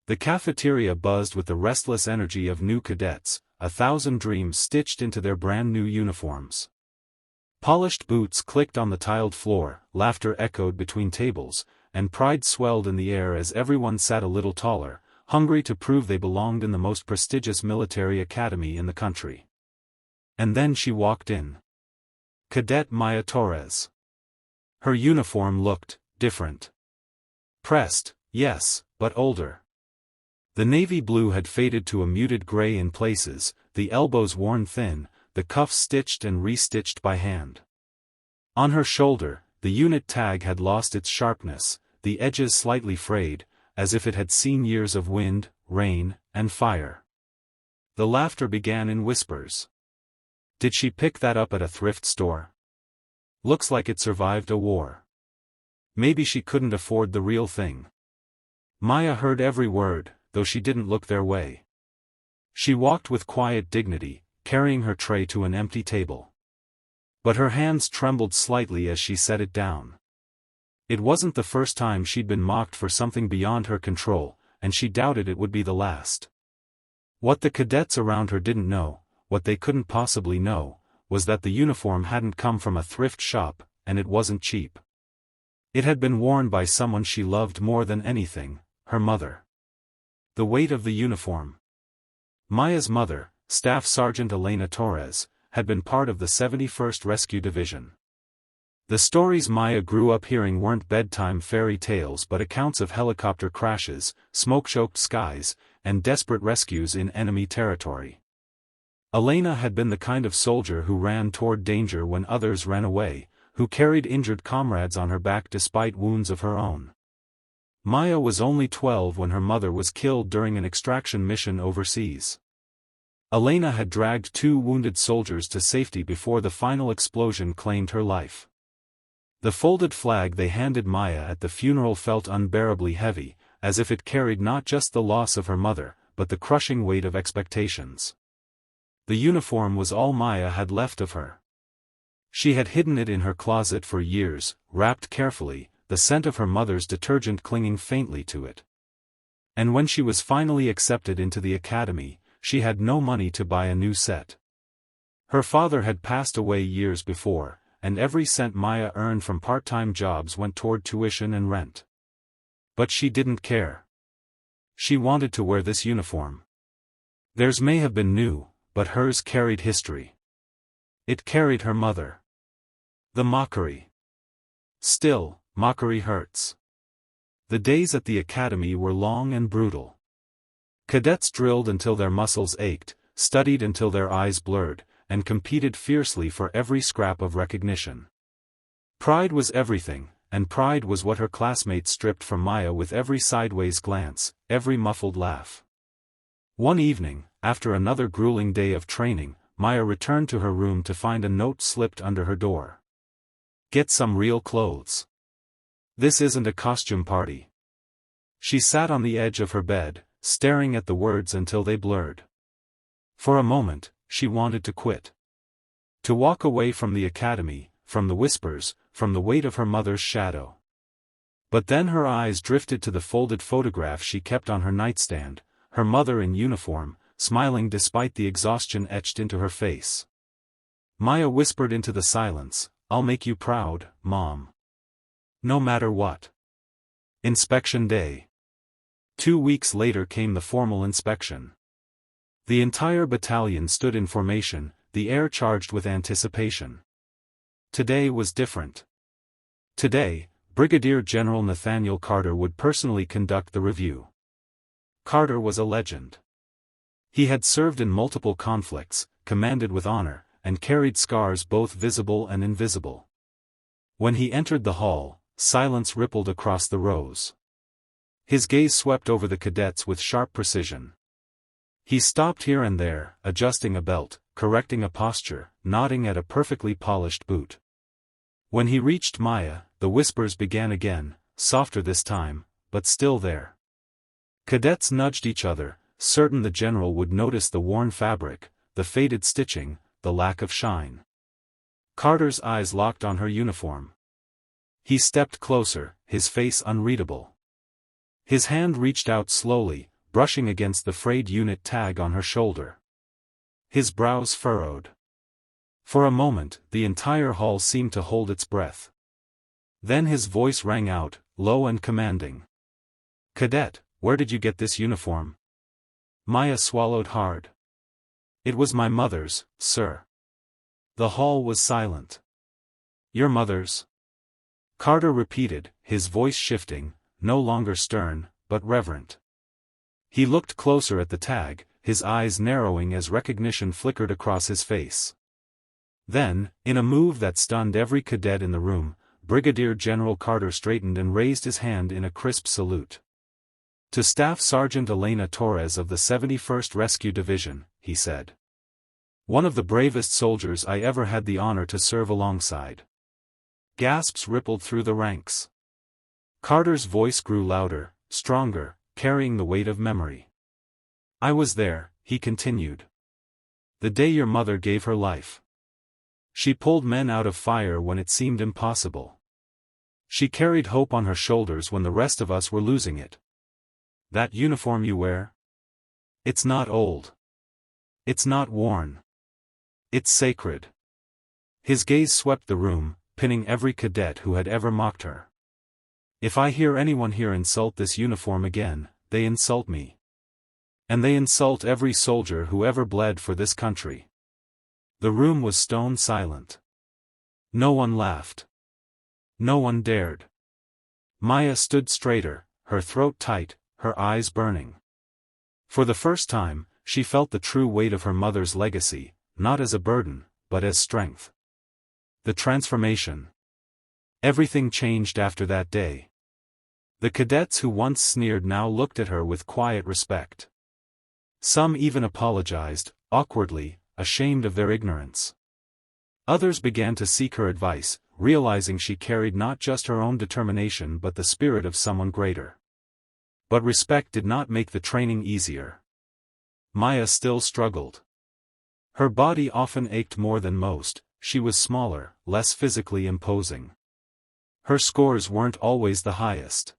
The cafeteria buzzed with the restless energy of new cadets, 1,000 dreams stitched into their brand-new uniforms. Polished boots clicked on the tiled floor, laughter echoed between tables, and pride swelled in the air as everyone sat a little taller, hungry to prove they belonged in the most prestigious military academy in the country. And then she walked in. Cadet Maya Torres. Her uniform looked different. Pressed, yes, but older. The navy blue had faded to a muted gray in places, the elbows worn thin, the cuffs stitched and restitched by hand. On her shoulder, the unit tag had lost its sharpness, the edges slightly frayed, as if it had seen years of wind, rain, and fire. The laughter began in whispers. Did she pick that up at a thrift store? Looks like it survived a war. Maybe she couldn't afford the real thing. Maya heard every word, though she didn't look their way. She walked with quiet dignity, carrying her tray to an empty table. But her hands trembled slightly as she set it down. It wasn't the first time she'd been mocked for something beyond her control, and she doubted it would be the last. What the cadets around her didn't know, what they couldn't possibly know, was that the uniform hadn't come from a thrift shop, and it wasn't cheap. It had been worn by someone she loved more than anything, her mother. The weight of the uniform. Maya's mother, Staff Sergeant Elena Torres, had been part of the 71st Rescue Division. The stories Maya grew up hearing weren't bedtime fairy tales but accounts of helicopter crashes, smoke-choked skies, and desperate rescues in enemy territory. Elena had been the kind of soldier who ran toward danger when others ran away, who carried injured comrades on her back despite wounds of her own. Maya was only 12 when her mother was killed during an extraction mission overseas. Elena had dragged 2 wounded soldiers to safety before the final explosion claimed her life. The folded flag they handed Maya at the funeral felt unbearably heavy, as if it carried not just the loss of her mother, but the crushing weight of expectations. The uniform was all Maya had left of her. She had hidden it in her closet for years, wrapped carefully, the scent of her mother's detergent clinging faintly to it. And when she was finally accepted into the academy, she had no money to buy a new set. Her father had passed away years before, and every cent Maya earned from part-time jobs went toward tuition and rent. But she didn't care. She wanted to wear this uniform. Theirs may have been new, but hers carried history. It carried her mother. The mockery. Still, mockery hurts. The days at the academy were long and brutal. Cadets drilled until their muscles ached, studied until their eyes blurred, and competed fiercely for every scrap of recognition. Pride was everything, and pride was what her classmates stripped from Maya with every sideways glance, every muffled laugh. One evening, after another grueling day of training, Maya returned to her room to find a note slipped under her door. Get some real clothes. This isn't a costume party. She sat on the edge of her bed, staring at the words until they blurred. For a moment, she wanted to quit. To walk away from the academy, from the whispers, from the weight of her mother's shadow. But then her eyes drifted to the folded photograph she kept on her nightstand, her mother in uniform, smiling despite the exhaustion etched into her face. Maya whispered into the silence, "I'll make you proud, Mom. No matter what." Inspection day. 2 weeks later came the formal inspection. The entire battalion stood in formation, the air charged with anticipation. Today was different. Today, Brigadier General Nathaniel Carter would personally conduct the review. Carter was a legend. He had served in multiple conflicts, commanded with honor, and carried scars both visible and invisible. When he entered the hall, silence rippled across the rows. His gaze swept over the cadets with sharp precision. He stopped here and there, adjusting a belt, correcting a posture, nodding at a perfectly polished boot. When he reached Maya, the whispers began again, softer this time, but still there. Cadets nudged each other, certain the general would notice the worn fabric, the faded stitching, the lack of shine. Carter's eyes locked on her uniform. He stepped closer, his face unreadable. His hand reached out slowly, brushing against the frayed unit tag on her shoulder. His brows furrowed. For a moment, the entire hall seemed to hold its breath. Then his voice rang out, low and commanding. "Cadet, where did you get this uniform?" Maya swallowed hard. "It was my mother's, sir." The hall was silent. "Your mother's?" Carter repeated, his voice shifting, no longer stern, but reverent. He looked closer at the tag, his eyes narrowing as recognition flickered across his face. Then, in a move that stunned every cadet in the room, Brigadier General Carter straightened and raised his hand in a crisp salute. "To Staff Sergeant Elena Torres of the 71st Rescue Division," he said. "One of the bravest soldiers I ever had the honor to serve alongside." Gasps rippled through the ranks. Carter's voice grew louder, stronger, carrying the weight of memory. "I was there," he continued. "The day your mother gave her life. She pulled men out of fire when it seemed impossible. She carried hope on her shoulders when the rest of us were losing it. That uniform you wear? It's not old. It's not worn. It's sacred." His gaze swept the room, pinning every cadet who had ever mocked her. "If I hear anyone here insult this uniform again, they insult me. And they insult every soldier who ever bled for this country." The room was stone silent. No one laughed. No one dared. Maya stood straighter, her throat tight, her eyes burning. For the first time, she felt the true weight of her mother's legacy, not as a burden, but as strength. The transformation. Everything changed after that day. The cadets who once sneered now looked at her with quiet respect. Some even apologized, awkwardly, ashamed of their ignorance. Others began to seek her advice, realizing she carried not just her own determination but the spirit of someone greater. But respect did not make the training easier. Maya still struggled. Her body often ached more than most. She was smaller, less physically imposing. Her scores weren't always the highest.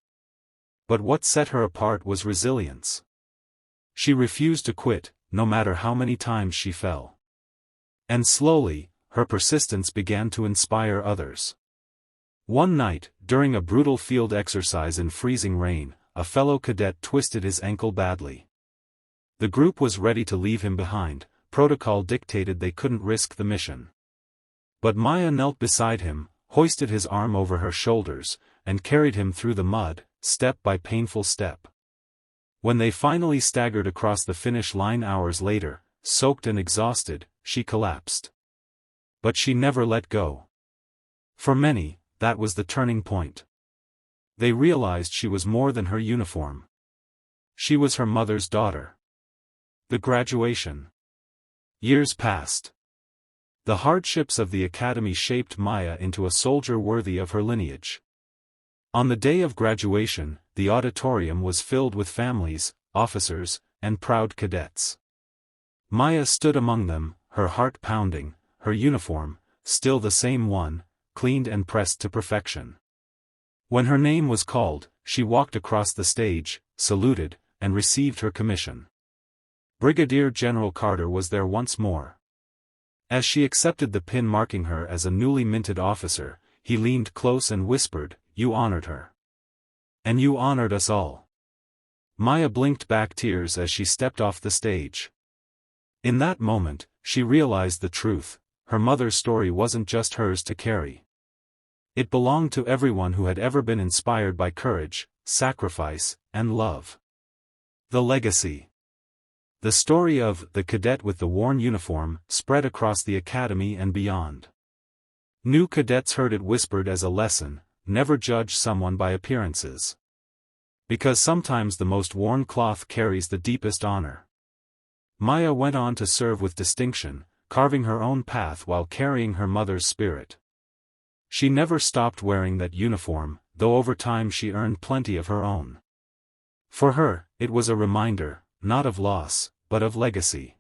But what set her apart was resilience. She refused to quit, no matter how many times she fell. And slowly, her persistence began to inspire others. One night, during a brutal field exercise in freezing rain, a fellow cadet twisted his ankle badly. The group was ready to leave him behind. Protocol dictated they couldn't risk the mission. But Maya knelt beside him, hoisted his arm over her shoulders, and carried him through the mud, step by painful step. When they finally staggered across the finish line hours later, soaked and exhausted, she collapsed. But she never let go. For many, that was the turning point. They realized she was more than her uniform. She was her mother's daughter. The graduation. Years passed. The hardships of the academy shaped Maya into a soldier worthy of her lineage. On the day of graduation, the auditorium was filled with families, officers, and proud cadets. Maya stood among them, her heart pounding, her uniform, still the same one, cleaned and pressed to perfection. When her name was called, she walked across the stage, saluted, and received her commission. Brigadier General Carter was there once more. As she accepted the pin marking her as a newly minted officer, he leaned close and whispered, "You honored her. And you honored us all." Maya blinked back tears as she stepped off the stage. In that moment, she realized the truth: her mother's story wasn't just hers to carry. It belonged to everyone who had ever been inspired by courage, sacrifice, and love. The legacy. The story of the cadet with the worn uniform spread across the academy and beyond. New cadets heard it whispered as a lesson: never judge someone by appearances. Because sometimes the most worn cloth carries the deepest honor. Maya went on to serve with distinction, carving her own path while carrying her mother's spirit. She never stopped wearing that uniform, though over time she earned plenty of her own. For her, it was a reminder, not of loss, but of legacy.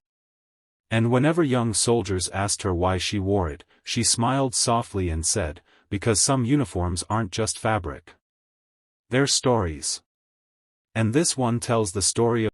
And whenever young soldiers asked her why she wore it, she smiled softly and said, "Because some uniforms aren't just fabric. They're stories. And this one tells the story of